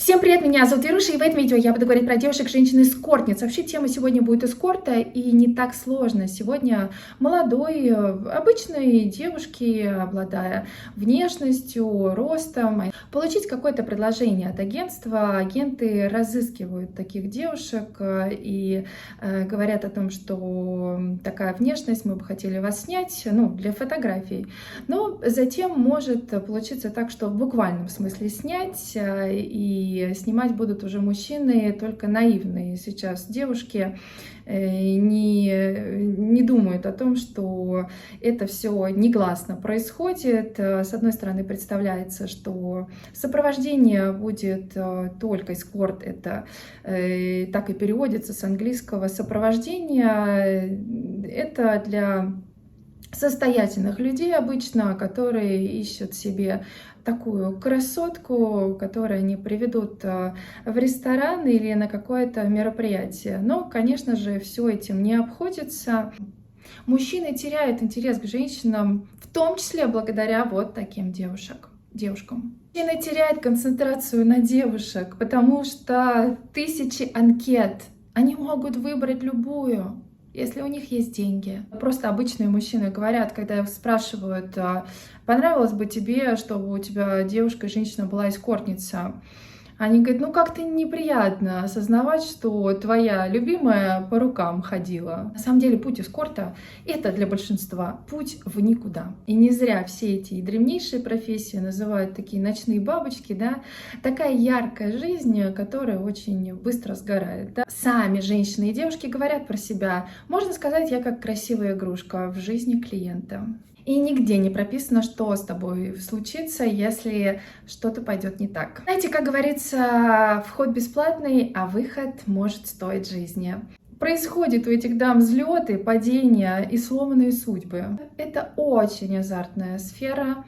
Всем привет, меня зовут Ируша, и в этом видео я буду говорить про девушек-женщин-эскортниц. Вообще тема сегодня будет эскорта, и не так сложно. Сегодня молодой, обычной девушке, обладая внешностью, ростом, получить какое-то предложение от агентства. Агенты разыскивают таких девушек и говорят о том, что такая внешность, мы бы хотели вас снять, для фотографий. Но затем может получиться так, что в буквальном смысле снять, и снимать будут уже мужчины, только наивные сейчас девушки не думают о том, что это все негласно происходит. С одной стороны, представляется, что сопровождение будет только эскорт, это так и переводится с английского. Сопровождение это для состоятельных людей обычно, которые ищут себе такую красотку, которую они приведут в ресторан или на какое-то мероприятие. Но, конечно же, все этим не обходится. Мужчины теряют интерес к женщинам, в том числе благодаря вот таким девушкам. Мужчины теряют концентрацию на девушек, потому что тысячи анкет. Они могут выбрать любую, если у них есть деньги. Просто обычные мужчины говорят, когда их спрашивают, понравилось бы тебе, чтобы у тебя девушка, женщина была эскортница. Они говорят, как-то неприятно осознавать, что твоя любимая по рукам ходила. На самом деле путь эскорта — это для большинства путь в никуда. И не зря все эти древнейшие профессии называют такие ночные бабочки, да? Такая яркая жизнь, которая очень быстро сгорает. Да? Сами женщины и девушки говорят про себя. Можно сказать, я как красивая игрушка в жизни клиента. И нигде не прописано, что с тобой случится, если что-то пойдет не так. Знаете, как говорится, вход бесплатный, а выход может стоить жизни. Происходит у этих дам взлеты, падения и сломанные судьбы. Это очень азартная сфера,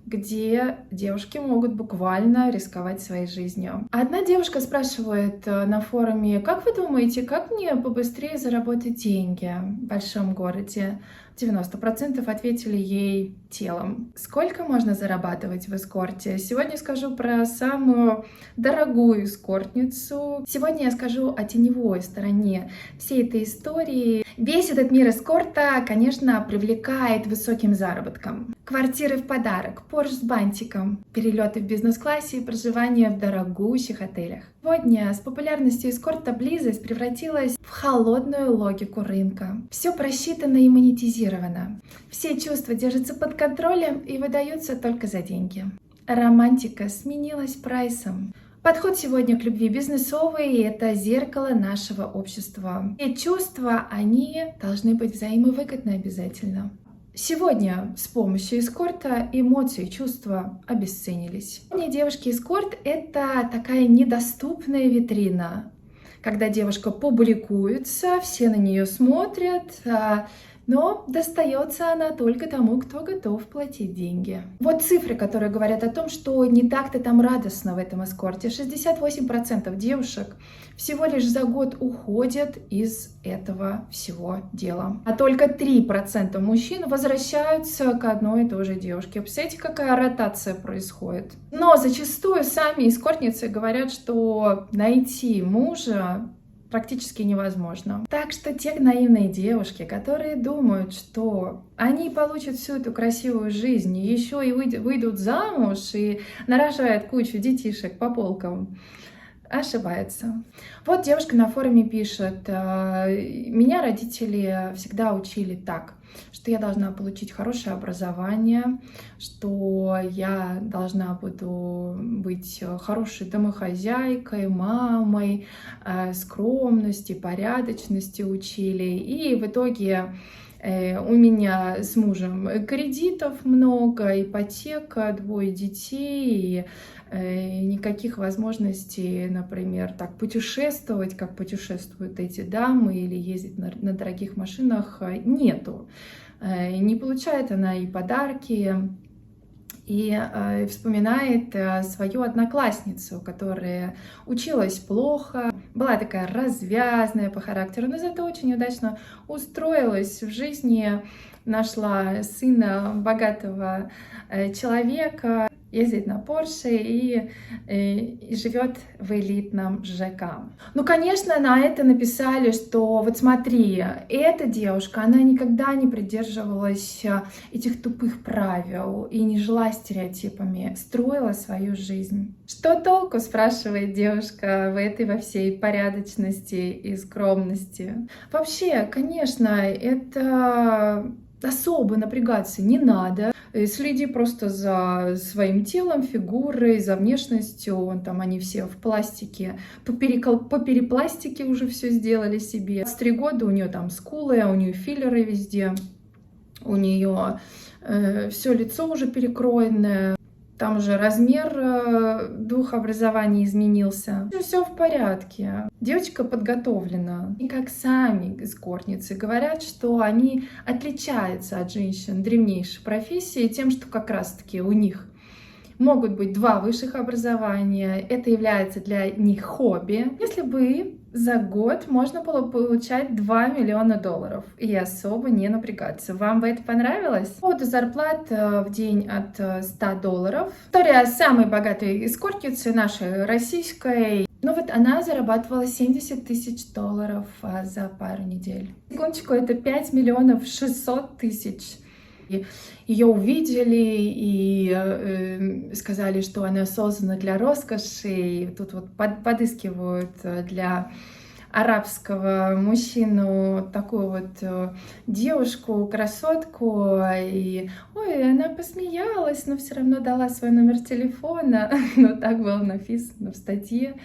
где девушки могут буквально рисковать своей жизнью. Одна девушка спрашивает на форуме, как вы думаете, как мне побыстрее заработать деньги в большом городе? 90% ответили ей телом. Сколько можно зарабатывать в эскорте? Сегодня скажу про самую дорогую эскортницу. Сегодня я скажу о теневой стороне всей этой истории. Весь этот мир эскорта, конечно, привлекает высоким заработком. Квартиры в подарок, Порш с бантиком, перелеты в бизнес-классе и проживание в дорогущих отелях. Сегодня с популярностью эскорта близость превратилась в холодную логику рынка. Все просчитано и монетизировано. Все чувства держатся под контролем и выдаются только за деньги. Романтика сменилась прайсом. Подход сегодня к любви бизнесовый, и это зеркало нашего общества. И чувства, они должны быть взаимовыгодны обязательно. Сегодня с помощью эскорта эмоции и чувства обесценились. Сегодня девушки-эскорт — это такая недоступная витрина. Когда девушка публикуется, все на нее смотрят, но достается она только тому, кто готов платить деньги. Вот цифры, которые говорят о том, что не так-то там радостно в этом эскорте. 68% девушек всего лишь за год уходят из этого всего дела. А только 3% мужчин возвращаются к одной и той же девушке. Представляете, какая ротация происходит? Но зачастую сами эскортницы говорят, что найти мужа практически невозможно. Так что те наивные девушки, которые думают, что они получат всю эту красивую жизнь, еще и выйдут замуж и нарожают кучу детишек по полкам, ошибается. Вот девушка на форуме пишет: меня родители всегда учили так, что я должна получить хорошее образование, что я должна буду быть хорошей домохозяйкой, мамой, скромности, порядочности учили. И в итоге у меня с мужем кредитов много, ипотека, 2 детей, и никаких возможностей, например, так путешествовать, как путешествуют эти дамы, или ездить на дорогих машинах, нету. Не получает она и подарки, и вспоминает свою одноклассницу, которая училась плохо, была такая развязная по характеру, но зато очень удачно устроилась в жизни, нашла сына богатого человека, ездит на Порше и живет в элитном ЖК. Ну, конечно, на это написали, что вот смотри, эта девушка, она никогда не придерживалась этих тупых правил и не жила стереотипами, строила свою жизнь. Что толку, спрашивает девушка, в этой во всей порядочности и скромности? Вообще, конечно, это особо напрягаться не надо. Следи просто за своим телом, фигурой, за внешностью. Там они все в пластике, по перепластике уже все сделали себе. 3 года у нее там скулы, у нее филлеры везде. У нее все лицо уже перекроенное. Там уже размер 2 образований изменился. Все в порядке. Девочка подготовлена. И как сами эскортницы говорят, что они отличаются от женщин древнейшей профессии тем, что как раз-таки у них могут быть 2 высших образования. Это является для них хобби. Если бы за год можно было получать $2 миллиона и особо не напрягаться. Вам бы это понравилось? По поводу зарплат в день от $100. История самой богатой эскортницы, нашей российской. Ну вот она зарабатывала $70 тысяч за пару недель. Секундочку, это 5 600 000. Ее увидели и сказали, что она создана для роскоши. И тут вот подыскивают для арабского мужчину такую вот девушку, красотку. И ой, она посмеялась, но все равно дала свой номер телефона. Но так было написано в статье.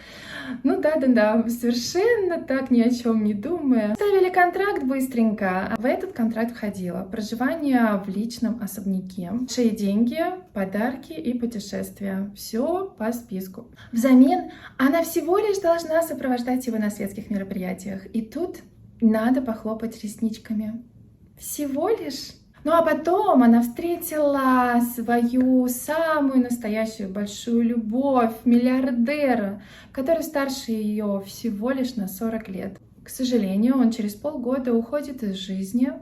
Ну да, совершенно так, ни о чем не думая. Ставили контракт быстренько. В этот контракт входило проживание в личном особняке, большие деньги, подарки и путешествия. Все по списку. Взамен она всего лишь должна сопровождать его на светских мероприятиях. И тут надо похлопать ресничками. Всего лишь. Ну а потом она встретила свою самую настоящую большую любовь, миллиардера, который старше ее всего лишь на 40 лет. К сожалению, он через полгода уходит из жизни,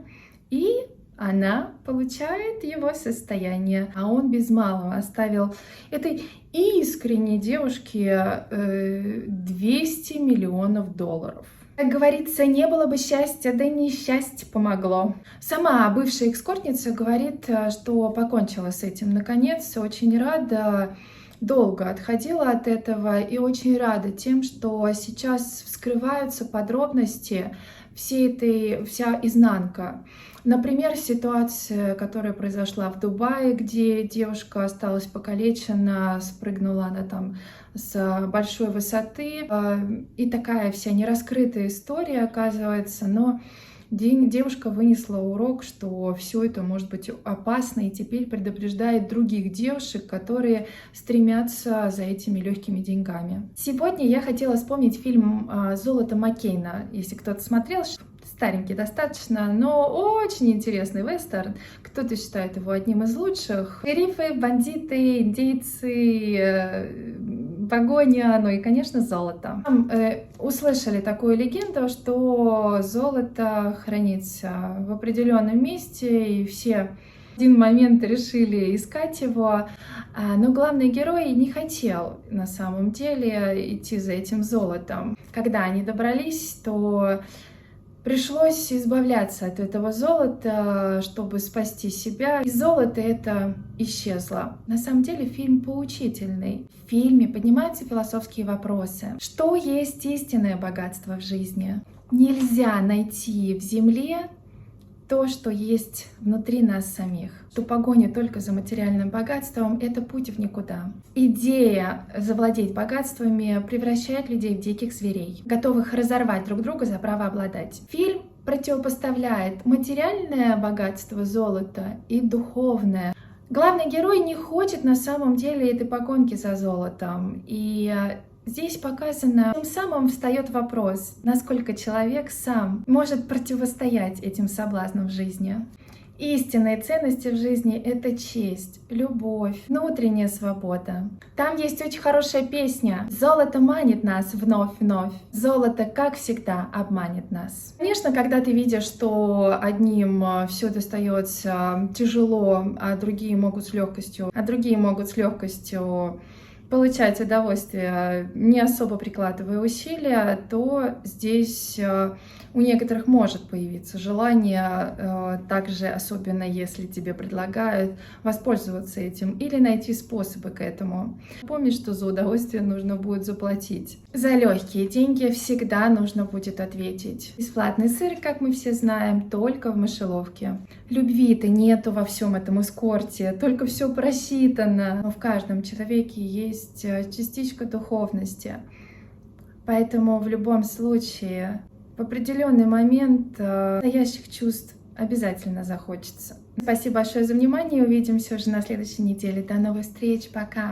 и она получает его состояние. А он без малого оставил этой искренней девушке $200 миллионов. Как говорится, не было бы счастья, да и несчастье помогло. Сама бывшая эскортница говорит, что покончила с этим наконец, очень рада, долго отходила от этого и очень рада тем, что сейчас вскрываются подробности вся изнанка. Например, ситуация, которая произошла в Дубае, где девушка осталась покалечена, спрыгнула она там с большой высоты. И такая вся нераскрытая история оказывается, но девушка вынесла урок, что все это может быть опасно, и теперь предупреждает других девушек, которые стремятся за этими легкими деньгами. Сегодня я хотела вспомнить фильм «Золото Маккейна». Если кто-то смотрел, старенький достаточно, но очень интересный вестерн. Кто-то считает его одним из лучших. Шерифы, бандиты, индейцы, погоня, ну и, конечно, золото. Там, услышали такую легенду, что золото хранится в определенном месте, и все в один момент решили искать его, но главный герой не хотел на самом деле идти за этим золотом. Когда они добрались, то пришлось избавляться от этого золота, чтобы спасти себя. И золото это исчезло. На самом деле фильм поучительный. В фильме поднимаются философские вопросы. Что есть истинное богатство в жизни? Нельзя найти в земле то, что есть внутри нас самих. Что погоня только за материальным богатством — это путь в никуда. Идея завладеть богатствами превращает людей в диких зверей, готовых разорвать друг друга за право обладать. Фильм противопоставляет материальное богатство, золото, и духовное. Главный герой не хочет на самом деле этой погонки за золотом. И здесь показано, тем самым встает вопрос, насколько человек сам может противостоять этим соблазнам в жизни. Истинные ценности в жизни — это честь, любовь, внутренняя свобода. Там есть очень хорошая песня «Золото манит нас вновь-вновь, золото, как всегда, обманет нас». Конечно, когда ты видишь, что одним все достается тяжело, а другие могут с легкостью, получать удовольствие, не особо прикладывая усилия, то здесь у некоторых может появиться желание, также особенно если тебе предлагают воспользоваться этим или найти способы к этому. Помни, что за удовольствие нужно будет заплатить. За легкие деньги всегда нужно будет ответить. Бесплатный сыр, как мы все знаем, только в мышеловке. Любви-то нету во всем этом эскорте, только все просчитано. Но в каждом человеке есть частичка духовности. Поэтому в любом случае в определенный момент настоящих чувств обязательно захочется. Спасибо большое за внимание. Увидимся уже на следующей неделе. До новых встреч. Пока.